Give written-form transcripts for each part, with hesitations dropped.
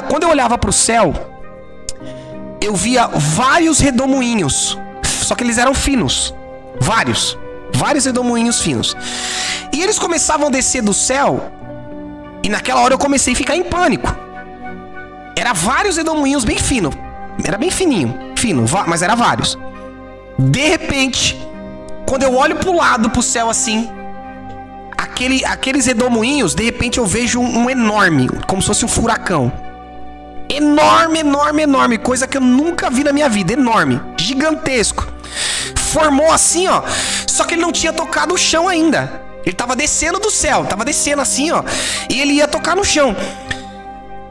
quando eu olhava pro céu, eu via vários redemoinhos, só que eles eram finos, vários redemoinhos finos. E eles começavam a descer do céu, e naquela hora eu comecei a ficar em pânico. Era vários redemoinhos bem finos, era bem fino, mas era vários. De repente, quando eu olho pro lado, pro céu assim, aqueles redemoinhos, de repente eu vejo um enorme, como se fosse um furacão. Enorme, coisa que eu nunca vi na minha vida, enorme, gigantesco. Formou assim, ó, só que ele não tinha tocado o chão ainda. Ele tava descendo do céu, tava descendo assim, ó, e ele ia tocar no chão.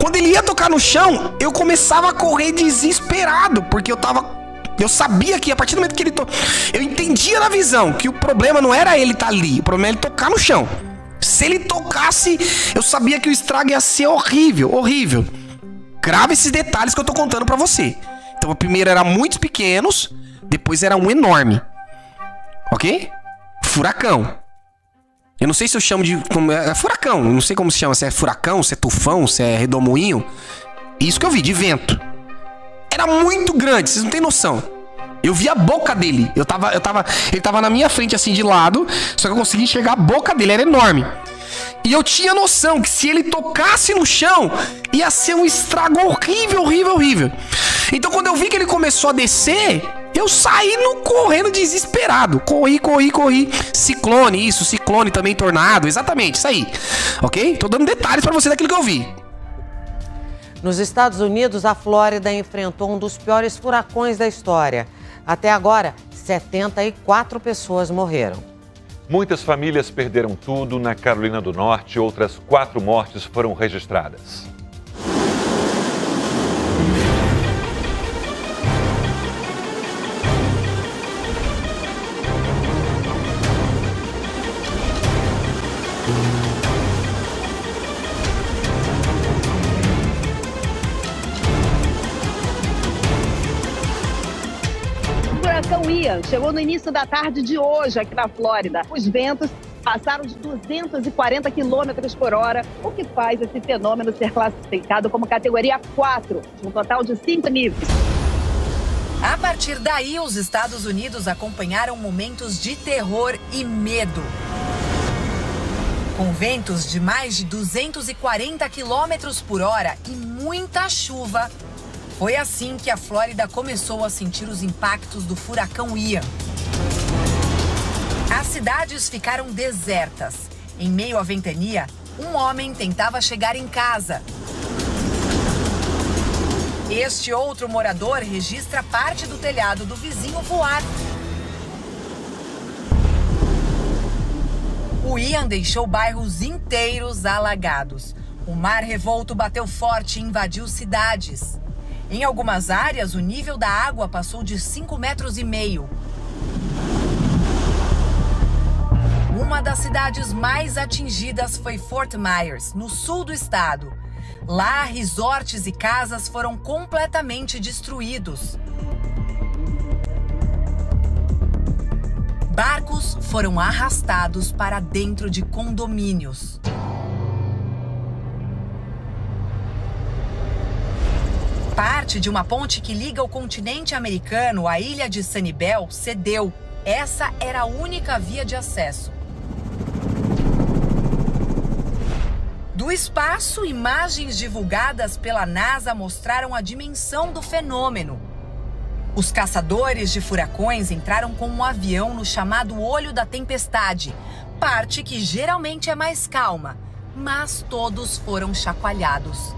Quando ele ia tocar no chão, eu começava a correr desesperado, porque eu sabia que a partir do momento que eu entendia na visão que o problema não era ele estar ali, o problema é ele tocar no chão. Se ele tocasse, eu sabia que o estrago ia ser horrível. Grava esses detalhes que eu tô contando pra você. Então, o primeiro era muitos pequenos, depois era um enorme. Ok? Furacão. Eu não sei se eu chamo de... furacão, eu não sei como se chama, se é furacão, se é tufão, se é redemoinho. Isso que eu vi, de vento. Era muito grande, vocês não tem noção. Eu vi a boca dele. Ele tava na minha frente, assim, de lado. Só que eu consegui enxergar a boca dele, era enorme. E eu tinha noção que se ele tocasse no chão, ia ser um estrago horrível. Então, quando eu vi que ele começou a descer, eu saí correndo desesperado. Corri. Ciclone também, tornado. Exatamente, isso aí. Ok? Tô dando detalhes pra você daquilo que eu vi. Nos Estados Unidos, a Flórida enfrentou um dos piores furacões da história. Até agora, 74 pessoas morreram. Muitas famílias perderam tudo. Na Carolina do Norte, outras 4 mortes foram registradas. Ian chegou no início da tarde de hoje aqui na Flórida. Os ventos passaram de 240 km por hora, o que faz esse fenômeno ser classificado como categoria 4, um total de 5 níveis. A partir daí, os Estados Unidos acompanharam momentos de terror e medo. Com ventos de mais de 240 km por hora e muita chuva, foi assim que a Flórida começou a sentir os impactos do furacão Ian. As cidades ficaram desertas. Em meio à ventania, um homem tentava chegar em casa. Este outro morador registra parte do telhado do vizinho voar. O Ian deixou bairros inteiros alagados. O mar revolto bateu forte e invadiu cidades. Em algumas áreas, o nível da água passou de 5,5 metros. Uma das cidades mais atingidas foi Fort Myers, no sul do estado. Lá, resorts e casas foram completamente destruídos. Barcos foram arrastados para dentro de condomínios. Parte de uma ponte que liga o continente americano à ilha de Sanibel cedeu. Essa era a única via de acesso. Do espaço, imagens divulgadas pela NASA mostraram a dimensão do fenômeno. Os caçadores de furacões entraram com um avião no chamado Olho da Tempestade, parte que geralmente é mais calma, mas todos foram chacoalhados.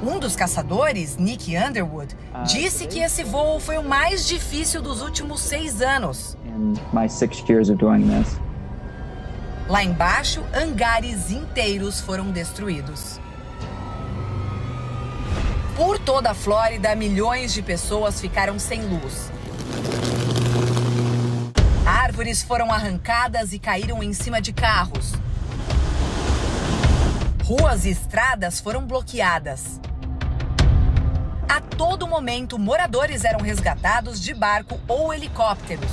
Um dos caçadores, Nick Underwood, disse que esse voo foi o mais difícil dos últimos 6 anos. Lá embaixo, hangares inteiros foram destruídos. Por toda a Flórida, milhões de pessoas ficaram sem luz. Árvores foram arrancadas e caíram em cima de carros. Ruas e estradas foram bloqueadas. A todo momento, moradores eram resgatados de barco ou helicópteros.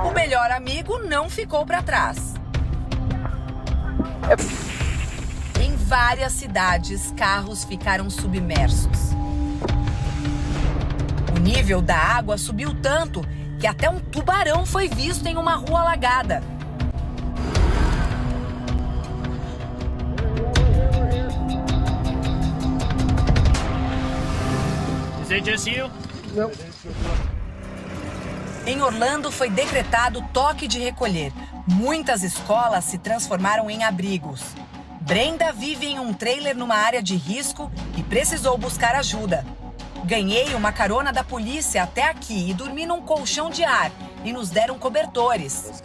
O melhor amigo não ficou para trás. Em várias cidades, carros ficaram submersos. O nível da água subiu tanto que até um tubarão foi visto em uma rua alagada. Em Orlando foi decretado toque de recolher. Muitas escolas se transformaram em abrigos. Brenda vive em um trailer numa área de risco e precisou buscar ajuda. Ganhei uma carona da polícia até aqui e dormi num colchão de ar e nos deram cobertores.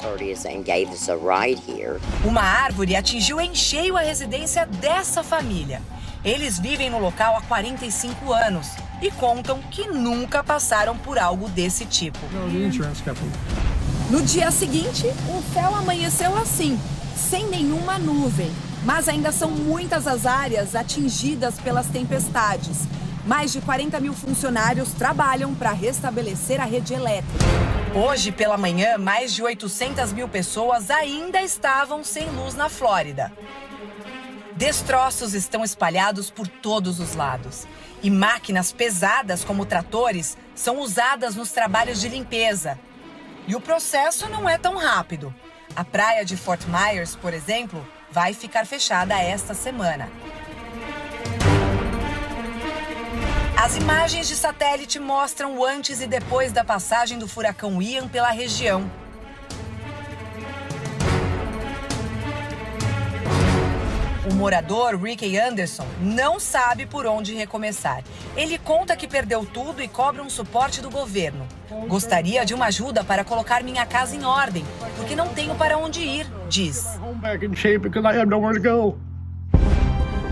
Uma árvore atingiu em cheio a residência dessa família. Eles vivem no local há 45 anos e contam que nunca passaram por algo desse tipo. No dia seguinte, o céu amanheceu assim, sem nenhuma nuvem. Mas ainda são muitas as áreas atingidas pelas tempestades. Mais de 40 mil funcionários trabalham para restabelecer a rede elétrica. Hoje, pela manhã, mais de 800 mil pessoas ainda estavam sem luz na Flórida. Destroços estão espalhados por todos os lados. E máquinas pesadas, como tratores, são usadas nos trabalhos de limpeza. E o processo não é tão rápido. A praia de Fort Myers, por exemplo, vai ficar fechada esta semana. As imagens de satélite mostram o antes e depois da passagem do furacão Ian pela região. O morador Ricky Anderson não sabe por onde recomeçar. Ele conta que perdeu tudo e cobra um suporte do governo. Gostaria de uma ajuda para colocar minha casa em ordem, porque não tenho para onde ir, diz.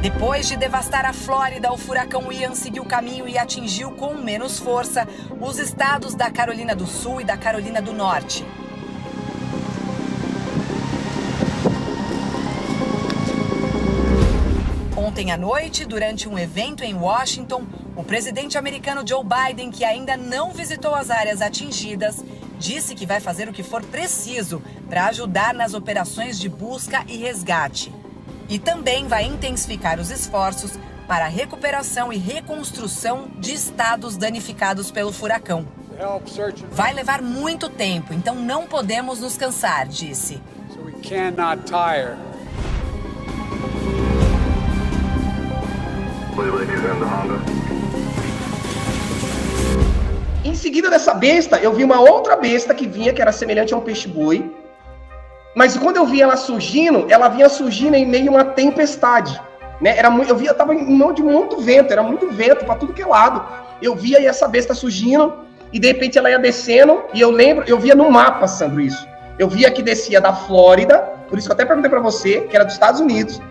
Depois de devastar a Flórida, o furacão Ian seguiu o caminho e atingiu com menos força os estados da Carolina do Sul e da Carolina do Norte. Ontem à noite, durante um evento em Washington, o presidente americano Joe Biden, que ainda não visitou as áreas atingidas, disse que vai fazer o que for preciso para ajudar nas operações de busca e resgate. E também vai intensificar os esforços para a recuperação e reconstrução de estados danificados pelo furacão. Vai levar muito tempo, então não podemos nos cansar, disse. Em seguida dessa besta, eu vi uma outra besta que vinha, que era semelhante a um peixe-boi. Mas quando eu vi ela surgindo, ela vinha surgindo em meio a uma tempestade. Né? Eu tava em mão de muito vento, era muito vento para tudo que é lado. Eu via essa besta surgindo e de repente ela ia descendo. E eu via no mapa, Sandro, isso. Eu via que descia da Flórida, por isso que eu até perguntei para você, que era dos Estados Unidos.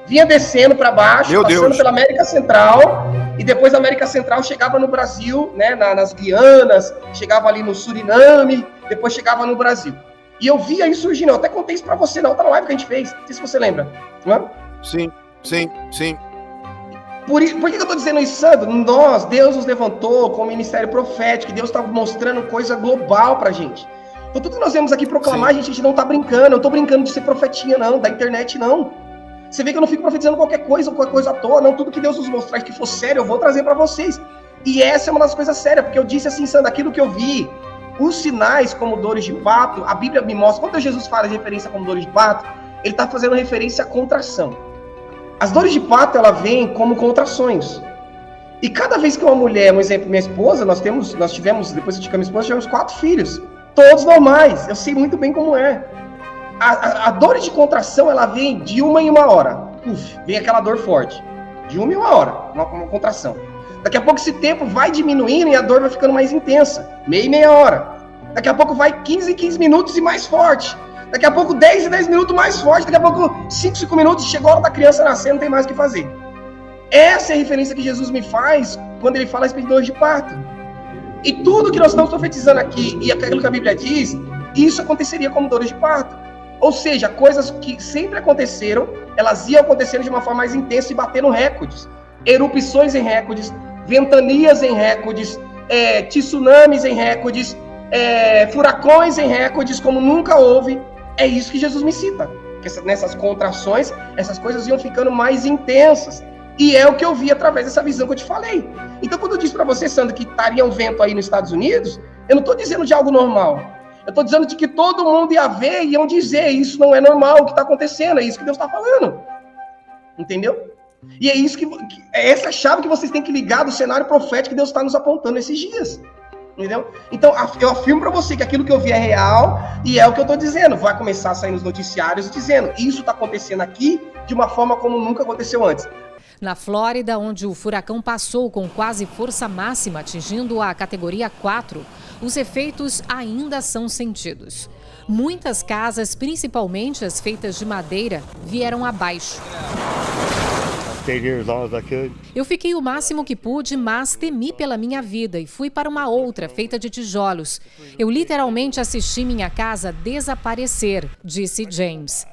Vinha descendo para baixo, passando pela América Central, e depois da América Central chegava no Brasil, né, nas Guianas, chegava ali no Suriname, depois chegava no Brasil. E eu via isso surgindo, eu até contei isso para você na outra live que a gente fez, não sei se você lembra. Não é? Sim. Por que eu tô dizendo isso, Sandro? Deus nos levantou com o ministério profético, Deus está mostrando coisa global pra gente. Então tudo que nós vemos aqui proclamar, a gente não tá brincando, eu tô brincando de ser profetinha não, da internet não. Você vê que eu não fico profetizando qualquer coisa à toa, não. Tudo que Deus nos mostrar que for sério, eu vou trazer para vocês. E essa é uma das coisas sérias, porque eu disse assim, Sandro, aquilo que eu vi, os sinais como dores de parto, a Bíblia me mostra, quando Jesus fala de referência como dores de parto, ele está fazendo referência à contração. As dores de parto, ela vem como contrações. E cada vez que uma mulher, um exemplo, minha esposa, nós tivemos, depois que eu tive a minha esposa, tivemos 4 filhos. Todos normais, eu sei muito bem como é. A dor de contração, ela vem de 1 em 1 hora. Vem aquela dor forte. De 1 em 1 hora, uma contração. Daqui a pouco esse tempo vai diminuindo e a dor vai ficando mais intensa. Meia hora. Daqui a pouco vai 15 em 15 minutos e mais forte. Daqui a pouco 10 em 10 minutos mais forte. Daqui a pouco 5 minutos, chegou a hora da criança nascer, não tem mais o que fazer. Essa é a referência que Jesus me faz quando ele fala a respeito de dor de parto. E tudo que nós estamos profetizando aqui e aquilo que a Bíblia diz, isso aconteceria como dores de parto. Ou seja, coisas que sempre aconteceram, elas iam acontecendo de uma forma mais intensa e batendo recordes. Erupções em recordes, ventanias em recordes, tsunamis em recordes, furacões em recordes como nunca houve. É isso que Jesus me cita. Nessas contrações, essas coisas iam ficando mais intensas. E é o que eu vi através dessa visão que eu te falei. Então, quando eu disse para você, Sandra, que estaria um vento aí nos Estados Unidos, eu não estou dizendo de algo normal. Eu estou dizendo de que todo mundo ia ver e iam dizer, isso não é normal, o que está acontecendo, é isso que Deus está falando. Entendeu? E é isso é essa chave que vocês têm que ligar do cenário profético que Deus está nos apontando esses dias. Entendeu? Então, eu afirmo para você que aquilo que eu vi é real e é o que eu estou dizendo. Vai começar a sair nos noticiários dizendo, isso está acontecendo aqui de uma forma como nunca aconteceu antes. Na Flórida, onde o furacão passou com quase força máxima, atingindo a categoria 4, os efeitos ainda são sentidos. Muitas casas, principalmente as feitas de madeira, vieram abaixo. Eu fiquei o máximo que pude, mas temi pela minha vida e fui para uma outra, feita de tijolos. Eu literalmente assisti minha casa desaparecer, disse James.